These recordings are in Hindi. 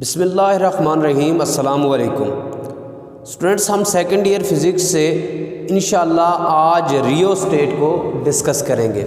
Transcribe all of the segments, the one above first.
बिस्मिल्लाहिर्रहमानिर्रहीम अस्सलामु अलैकुम स्टूडेंट्स, हम सेकंड ईयर फिज़िक्स से इंशाल्लाह आज रियोस्टेट को डिस्कस करेंगे।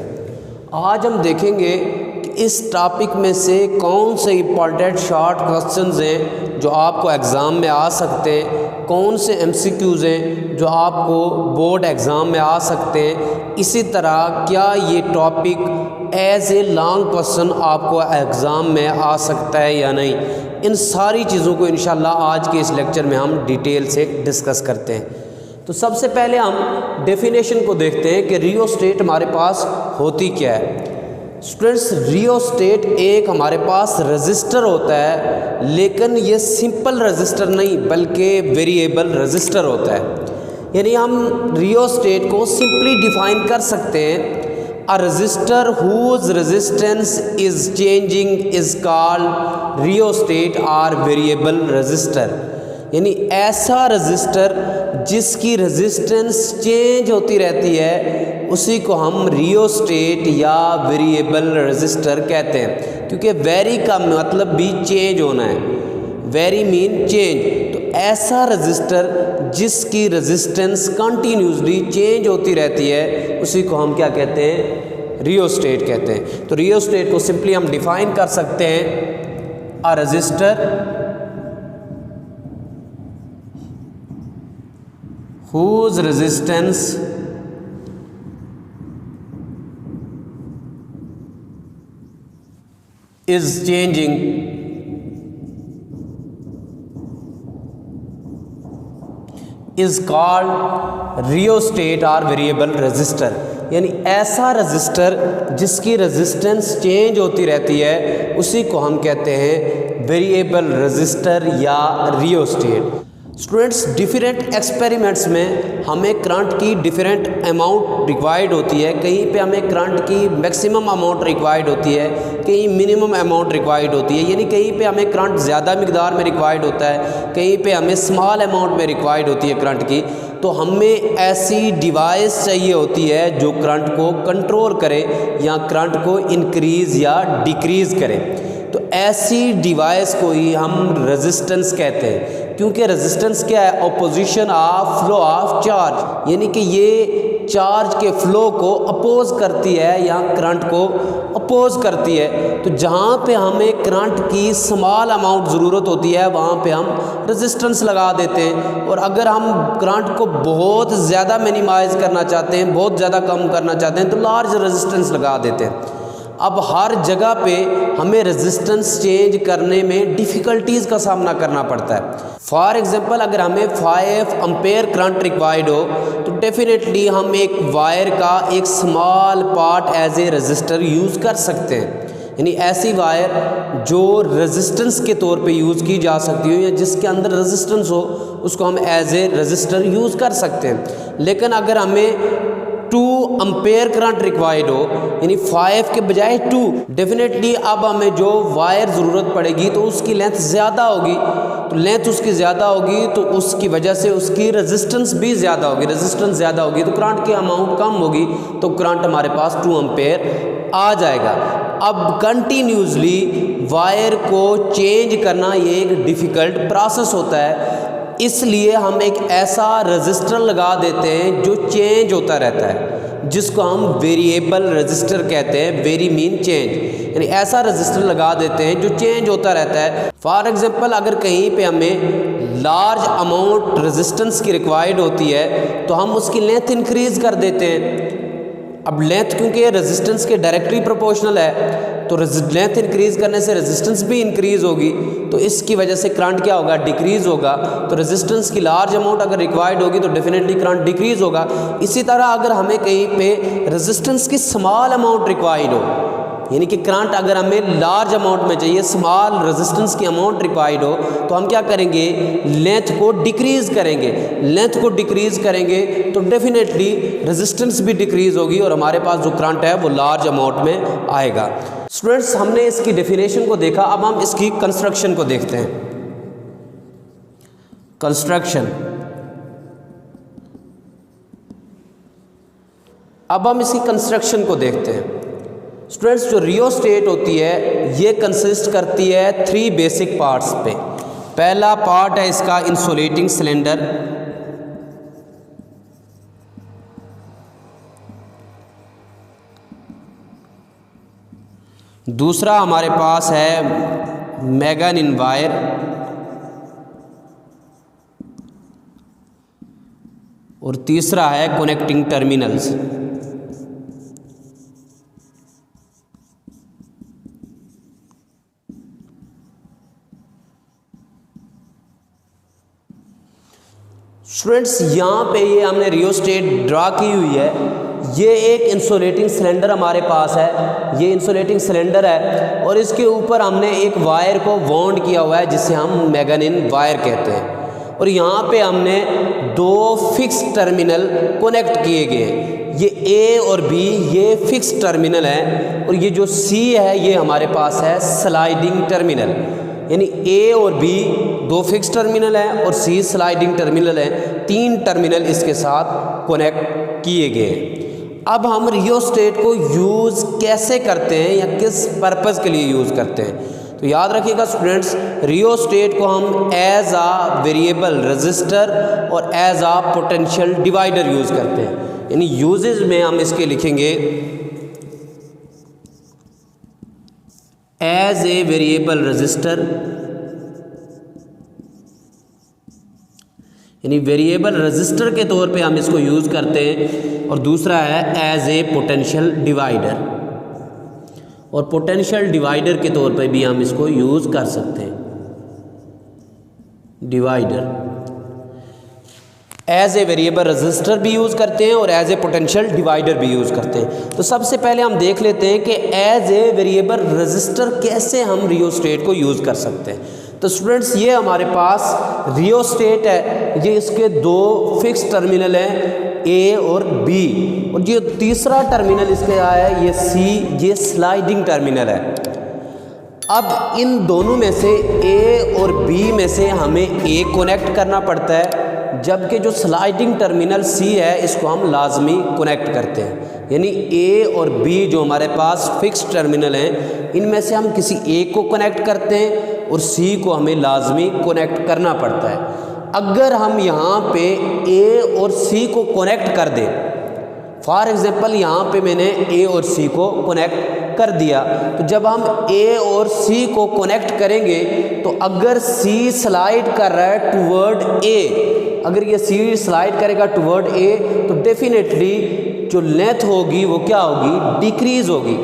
आज हम देखेंगे कि इस टॉपिक में से कौन से इम्पॉर्टेंट शॉर्ट क्वेश्चंस हैं जो आपको एग्ज़ाम में आ सकते हैं, कौन से एमसीक्यूज़ हैं जो आपको बोर्ड एग्ज़ाम में आ सकते हैं। इसी तरह क्या ये topic as a long question आपको एग्ज़ाम में आ सकता है या नहीं। इन सारी चीज़ों को इंशाल्लाह आज के इस लेक्चर में हम डिटेल से डिस्कस करते हैं। तो सबसे पहले हम डेफिनेशन को देखते हैं कि रियोस्टेट हमारे पास होती क्या है। स्टूडेंट्स, रियोस्टेट एक हमारे पास रजिस्टर होता है, लेकिन ये सिंपल रजिस्टर नहीं बल्कि वेरिएबल रजिस्टर होता है। यानी हम रियोस्टेट को सिंपली डिफाइन कर सकते हैं, A resistor whose resistance is changing is called rheostat or variable resistor। यानी ऐसा रजिस्टर जिसकी रेजिस्टेंस चेंज होती रहती है उसी को हम रियोस्टेट या वेरिएबल रजिस्टर कहते हैं, क्योंकि वेरी का मतलब भी चेंज होना है, वेरी मीन चेंज। तो ऐसा रजिस्टर जिसकी रेजिस्टेंस कंटिन्यूसली चेंज होती रहती है उसी को हम क्या कहते हैं, रियोस्टेट कहते हैं। तो रियोस्टेट को सिंपली हम डिफाइन कर सकते हैं, a resistor whose resistance is changing is called rheostat or variable resistor। यानी ऐसा रजिस्टर जिसकी रेजिस्टेंस चेंज होती रहती है उसी को हम कहते हैं वेरिएबल रजिस्टर या रियोस्टेट। स्टूडेंट्स, डिफरेंट एक्सपेरिमेंट्स में हमें करंट की डिफरेंट अमाउंट रिक्वायर्ड होती है। कहीं पे हमें करंट की मैक्सिमम अमाउंट रिक्वायर्ड होती है, कहीं मिनिमम अमाउंट रिक्वायर्ड होती है। यानी कहीं पे हमें करंट ज़्यादा मिकदार में रिक्वायर्ड होता है, कहीं पे हमें स्मॉल अमाउंट में रिक्वायर्ड होती है करंट की। तो हमें ऐसी डिवाइस चाहिए होती है जो करंट को कंट्रोल करे या करंट को इंक्रीज़ या डिक्रीज़ करे। तो ऐसी डिवाइस को ही हम रेजिस्टेंस कहते हैं, क्योंकि रेजिस्टेंस क्या है, opposition of flow of charge. यानी कि ये चार्ज के फ्लो को अपोज करती है या करंट को अपोज करती है। तो जहाँ पे हमें करंट की स्मॉल अमाउंट ज़रूरत होती है वहाँ पे हम रेजिस्टेंस लगा देते हैं, और अगर हम करंट को बहुत ज़्यादा मिनिमाइज़ करना चाहते हैं, बहुत ज़्यादा कम करना चाहते हैं तो लार्ज रेजिस्टेंस लगा देते हैं। अब हर जगह पे हमें रेजिस्टेंस चेंज करने में डिफ़िकल्टीज़ का सामना करना पड़ता है। फॉर एग्जांपल, अगर हमें 5 एम्पेयर करंट रिक्वायर्ड हो तो डेफिनेटली हम एक वायर का एक small part as a resistor use कर सकते हैं। यानी ऐसी वायर जो रेजिस्टेंस के तौर पे यूज़ की जा सकती हो या जिसके अंदर रेजिस्टेंस हो उसको हम एज ए रजिस्टर यूज़ कर सकते हैं। लेकिन अगर हमें 2 एम्पेयर करंट रिक्वायर्ड हो, यानी 5 के बजाय 2, डेफिनेटली अब हमें जो वायर ज़रूरत पड़ेगी तो उसकी लेंथ ज़्यादा होगी। तो लेंथ उसकी ज़्यादा होगी तो उसकी वजह से उसकी रेजिस्टेंस भी ज़्यादा होगी। रेजिस्टेंस ज़्यादा होगी तो करंट की अमाउंट कम होगी, तो करंट हमारे पास 2 एम्पेयर आ जाएगा। अब कंटिन्यूसली वायर को चेंज करना ये एक डिफ़िकल्ट प्रोसेस होता है, इसलिए हम एक ऐसा रजिस्टर लगा देते हैं जो चेंज होता रहता है, जिसको हम वेरिएबल रजिस्टर कहते हैं। वेरी मीन चेंज, यानी ऐसा रजिस्टर लगा देते हैं जो चेंज होता रहता है। फॉर एग्जांपल, अगर कहीं पे हमें लार्ज अमाउंट रेजिस्टेंस की रिक्वायर्ड होती है तो हम उसकी लेंथ इंक्रीज़ कर देते हैं। अब लेंथ क्योंकि रेजिस्टेंस के डायरेक्टली प्रोपोर्शनल है तो लेंथ इंक्रीज़ करने से रेजिस्टेंस भी इंक्रीज़ होगी, तो इसकी वजह से करंट क्या होगा, डिक्रीज़ होगा। तो रेजिस्टेंस की लार्ज अमाउंट अगर रिक्वायर्ड होगी तो डेफिनेटली करंट डिक्रीज़ होगा। इसी तरह अगर हमें कहीं पे रेजिस्टेंस की स्मॉल अमाउंट रिक्वायर्ड हो, यानी कि करंट अगर हमें लार्ज अमाउंट में चाहिए, स्मॉल रेजिस्टेंस की अमाउंट रिक्वायर्ड हो, तो हम क्या करेंगे, लेंथ को डिक्रीज़ करेंगे। लेंथ को डिक्रीज़ करेंगे तो डेफिनेटली रेजिस्टेंस भी डिक्रीज़ होगी और हमारे पास जो करंट है वो लार्ज अमाउंट में आएगा। स्टूडेंट्स, हमने इसकी डेफिनेशन को देखा, अब हम इसकी कंस्ट्रक्शन को देखते हैं। कंस्ट्रक्शन, अब हम इसकी कंस्ट्रक्शन को देखते हैं। स्टूडेंट्स जो रियोस्टेट होती है ये कंसिस्ट करती है 3 बेसिक पार्ट्स पे। पहला पार्ट है इसका इंसुलेटिंग सिलेंडर, दूसरा हमारे पास है मैगनीन वायर, और तीसरा है कनेक्टिंग टर्मिनल्स। स्टूडेंट्स यहाँ पे ये हमने रियोस्टेट ड्रा की हुई है। ये एक इंसुलेटिंग सिलेंडर हमारे पास है, ये इंसुलेटिंग सिलेंडर है और इसके ऊपर हमने एक वायर को वाउंड किया हुआ है जिसे हम मैगनीन वायर कहते हैं। और यहाँ पे हमने 2 फिक्स टर्मिनल कनेक्ट किए गए, ये ए और बी ये फिक्स टर्मिनल है, और ये जो सी है ये हमारे पास है स्लाइडिंग टर्मिनल। यानी ए और बी 2 फिक्स टर्मिनल है और सी स्लाइडिंग टर्मिनल है, 3 टर्मिनल इसके साथ कनेक्ट किए गए। अब हम रियोस्टेट को यूज़ कैसे करते हैं या किस पर्पज़ के लिए यूज़ करते हैं, तो याद रखिएगा स्टूडेंट्स, रियोस्टेट को हम एज आ वेरिएबल रजिस्टर और एज आ पोटेंशियल डिवाइडर यूज़ करते हैं। यानी यूजेज में हम इसके लिखेंगे एज ए वेरिएबल रजिस्टर, यानी वेरिएबल रजिस्टर के तौर पे हम इसको यूज़ करते हैं, और दूसरा है एज ए पोटेंशियल डिवाइडर, और पोटेंशियल डिवाइडर के तौर पे भी हम इसको यूज़ कर सकते हैं। Divider as a variable resistor भी यूज़ करते हैं और एज ए पोटेंशियल डिवाइडर भी यूज़ करते हैं। तो सबसे पहले हम देख लेते हैं कि एज ए वेरिएबल रजिस्टर कैसे हम रियोस्टेट को यूज़ कर सकते हैं। तो स्टूडेंट्स ये हमारे पास रियोस्टेट है, ये इसके 2 फिक्स टर्मिनल हैं ए और बी, और जो तीसरा टर्मिनल इसके आया है ये सी, ये स्लाइडिंग टर्मिनल है। अब इन दोनों में से ए और बी में से हमें ए कनेक्ट करना पड़ता है, जबकि जो स्लाइडिंग टर्मिनल सी है इसको हम लाजमी कनेक्ट करते हैं। यानी ए और बी जो हमारे पास फिक्स टर्मिनल हैं इनमें से हम किसी एक को कनेक्ट करते हैं और सी को हमें लाजमी कनेक्ट करना पड़ता है। अगर हम यहाँ पे ए और सी को कनेक्ट कर दें, फॉर एग्जांपल यहाँ पे मैंने ए और सी को कनेक्ट कर दिया, तो जब हम ए और सी को कनेक्ट करेंगे तो अगर सी स्लाइड कर रहा है टुवर्ड ए, अगर ये सी स्लाइड करेगा टुवर्ड ए, तो डेफिनेटली जो लेंथ होगी वो क्या होगी, डिक्रीज होगी।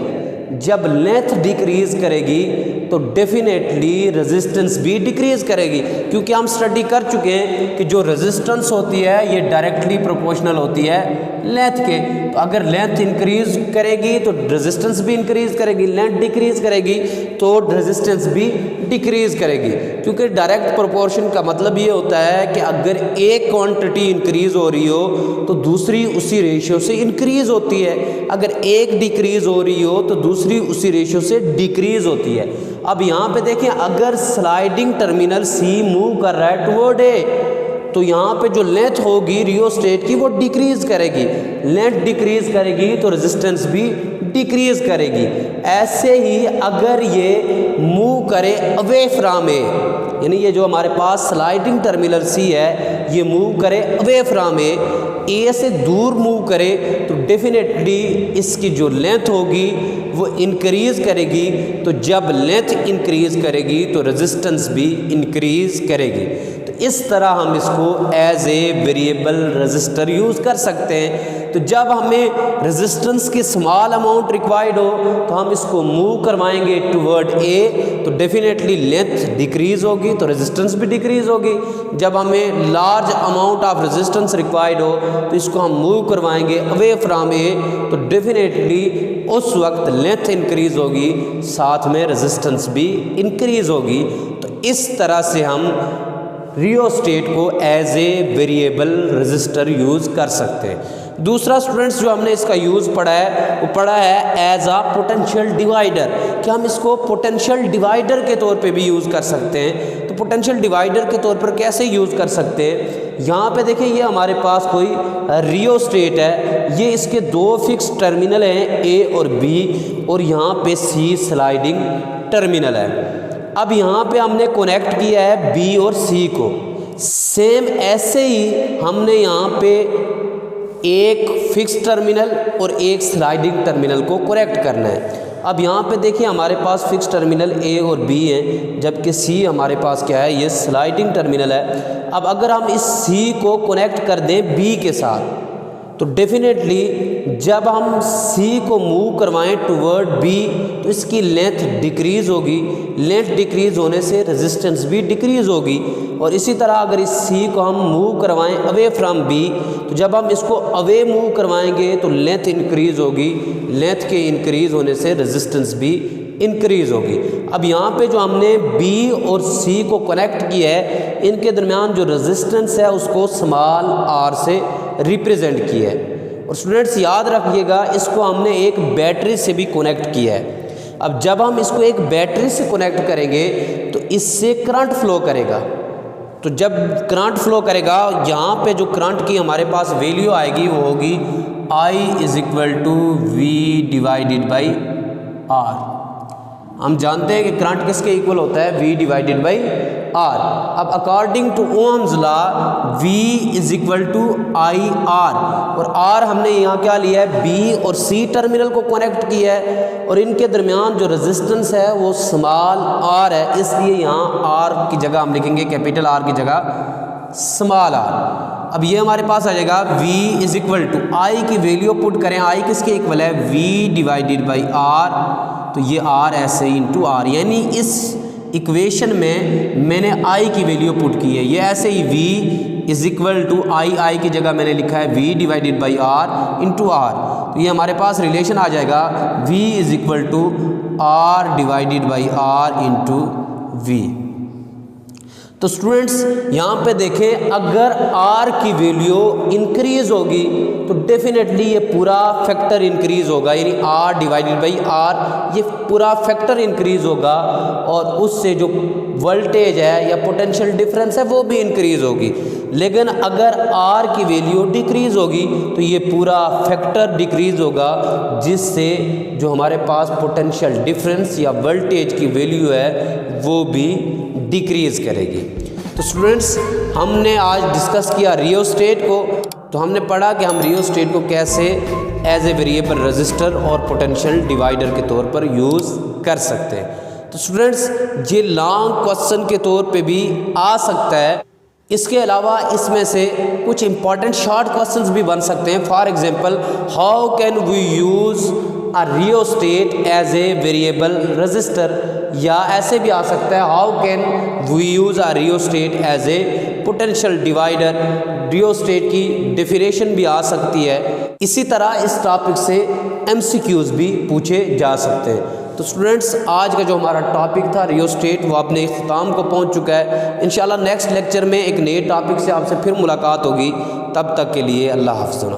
जब लेंथ डिक्रीज करेगी तो डेफिनेटली रेजिस्टेंस भी डिक्रीज करेगी, क्योंकि हम स्टडी कर चुके हैं कि जो रेजिस्टेंस होती है ये डायरेक्टली प्रोपोर्शनल होती है लेंथ के। तो अगर लेंथ इंक्रीज करेगी तो रेजिस्टेंस भी इंक्रीज करेगी, लेंथ डिक्रीज करेगी तो रेजिस्टेंस भी डिक्रीज करेगी, क्योंकि डायरेक्ट प्रोपोर्शन का मतलब ये होता है कि अगर एक क्वांटिटी इंक्रीज हो रही हो तो दूसरी उसी रेशियो से इंक्रीज होती है, अगर एक डिक्रीज हो रही हो तो दूसरी उसी रेशियो से डिक्रीज होती है। अब यहाँ पे देखें, अगर स्लाइडिंग टर्मिनल सी मूव कर रहा है टुवर्ड ए, तो यहाँ पे जो लेंथ होगी रियोस्टेट की वो डिक्रीज करेगी, लेंथ डिक्रीज करेगी तो रेजिस्टेंस भी डिक्रीज करेगी। ऐसे ही अगर ये मूव करे अवे फ्रॉम ए, यानी ये जो हमारे पास स्लाइडिंग टर्मिनल सी है ये मूव करे अवे फ्रॉम ए से दूर मूव करे, तो डेफिनेटली इसकी जो लेंथ होगी वो इंक्रीज़ करेगी। तो जब लेंथ इंक्रीज़ करेगी तो रेजिस्टेंस भी इंक्रीज़ करेगी। तो इस तरह हम इसको as a variable resistor use कर सकते हैं। तो जब हमें रेजिस्टेंस की स्मॉल अमाउंट रिक्वायर्ड हो तो हम इसको मूव करवाएंगे टुवर्ड ए, तो डेफिनेटली लेंथ डिक्रीज़ होगी तो रेजिस्टेंस भी डिक्रीज़ होगी। जब हमें large amount of resistance required हो तो इसको हम मूव करवाएंगे अवे फ्रॉम ए, तो डेफिनेटली उस वक्त लेंथ इंक्रीज़ होगी, साथ में रेजिस्टेंस भी इंक्रीज़ होगी। तो इस तरह से हम रियोस्टेट को as a variable resistor use कर सकते हैं। दूसरा स्टूडेंट्स जो हमने इसका यूज़ पढ़ा है वो पढ़ा है एज आ पोटेंशियल डिवाइडर, कि हम इसको पोटेंशियल डिवाइडर के तौर पे भी यूज़ कर सकते हैं। तो पोटेंशियल डिवाइडर के तौर पर कैसे यूज़ कर सकते हैं। यहाँ पे देखिए ये हमारे पास कोई रियोस्टेट है, ये इसके दो फिक्स टर्मिनल हैं ए और बी, और यहाँ पे सी स्लाइडिंग टर्मिनल है। अब यहाँ पे हमने कनेक्ट किया है बी और सी को। सेम ऐसे ही हमने यहाँ पे एक फिक्स टर्मिनल और एक स्लाइडिंग टर्मिनल को कनेक्ट करना है। अब यहाँ पे देखिए हमारे पास फिक्स टर्मिनल ए और बी है, जबकि सी हमारे पास क्या है, ये स्लाइडिंग टर्मिनल है। अब अगर हम इस सी को कनेक्ट कर दें बी के साथ, तो डेफिनेटली जब हम सी को मूव करवाएं टुवर्ड बी तो इसकी लेंथ डिक्रीज़ होगी। लेंथ डिक्रीज़ होने से रेजिस्टेंस भी डिक्रीज़ होगी। और इसी तरह अगर इस सी को हम मूव करवाएं अवे फ्रॉम बी, तो जब हम इसको अवे मूव करवाएंगे तो लेंथ इंक्रीज़ होगी। लेंथ के इंक्रीज़ होने से रेजिस्टेंस भी इंक्रीज़ होगी। अब यहाँ पे जो हमने बी और सी को कनेक्ट किया है, इनके दरमियान जो रेजिस्टेंस है उसको स्मॉल आर से रिप्रेजेंट किया है। और स्टूडेंट्स याद रखिएगा, इसको हमने एक बैटरी से भी कनेक्ट किया है। अब जब हम इसको एक बैटरी से कनेक्ट करेंगे तो इससे करंट फ्लो करेगा। तो जब करंट फ्लो करेगा, यहाँ पे जो करंट की हमारे पास वैल्यू आएगी वो होगी I = V divided by R। हम जानते हैं कि करंट किसके इक्वल होता है, V डिवाइडेड बाई R। अब according to Ohm's law V = IR, और R हमने यहाँ क्या लिया है, B और C टर्मिनल को कनेक्ट किया है, और इनके दरमियान जो रेजिस्टेंस है वो स्मॉल r है, इसलिए यहाँ R की जगह हम लिखेंगे कैपिटल R की जगह स्मॉल r। अब ये हमारे पास आ जाएगा V = I की वैल्यू पुट करें, I किसके इक्वल है, V डिवाइडेड बाई R। तो ये R ऐसे इंटू R, यानी इस इक्वेशन में मैंने I की वैल्यू पुट की है। ये ऐसे ही V = I की जगह मैंने लिखा है V divided by R into R। तो ये हमारे पास रिलेशन आ जाएगा V = R divided by R into V। तो स्टूडेंट्स यहाँ पे देखें, अगर R की वैल्यू इंक्रीज़ होगी तो डेफिनेटली ये पूरा फैक्टर इंक्रीज़ होगा, यानी R डिवाइडेड बाई R ये पूरा फैक्टर इंक्रीज़ होगा, और उससे जो वोल्टेज है या पोटेंशियल डिफरेंस है वो भी इंक्रीज़ होगी। लेकिन अगर R की वैल्यू डिक्रीज़ होगी तो ये पूरा फैक्टर डिक्रीज़ होगा, जिससे जो हमारे पास पोटेंशियल डिफरेंस या वोल्टेज की वैल्यू है वो भी डिक्रीज़ करेगी। तो स्टूडेंट्स हमने आज डिस्कस किया रियोस्टेट को। तो हमने पढ़ा कि हम रियोस्टेट को कैसे एज ए वेरिएबल रजिस्टर और पोटेंशियल डिवाइडर के तौर पर यूज़ कर सकते हैं। तो स्टूडेंट्स ये लॉन्ग क्वेश्चन के तौर पे भी आ सकता है। इसके अलावा इसमें से कुछ इंपॉर्टेंट शॉर्ट क्वेश्चंस भी बन सकते हैं। For example, how can we use a rheostat as a variable resistor, या ऐसे भी आ सकता है, how can we use a rheostat as a potential divider. Rheostat की डेफिनेशन भी आ सकती है। इसी तरह इस टॉपिक से MCQs भी पूछे जा सकते हैं। तो स्टूडेंट्स आज का जो हमारा टॉपिक था रियोस्टेट वो अपने इख्तिताम को पहुंच चुका है। इंशाल्लाह नेक्स्ट लेक्चर में एक नए टॉपिक से आपसे फिर मुलाकात होगी। तब तक के लिए अल्लाह हाफ़िज़।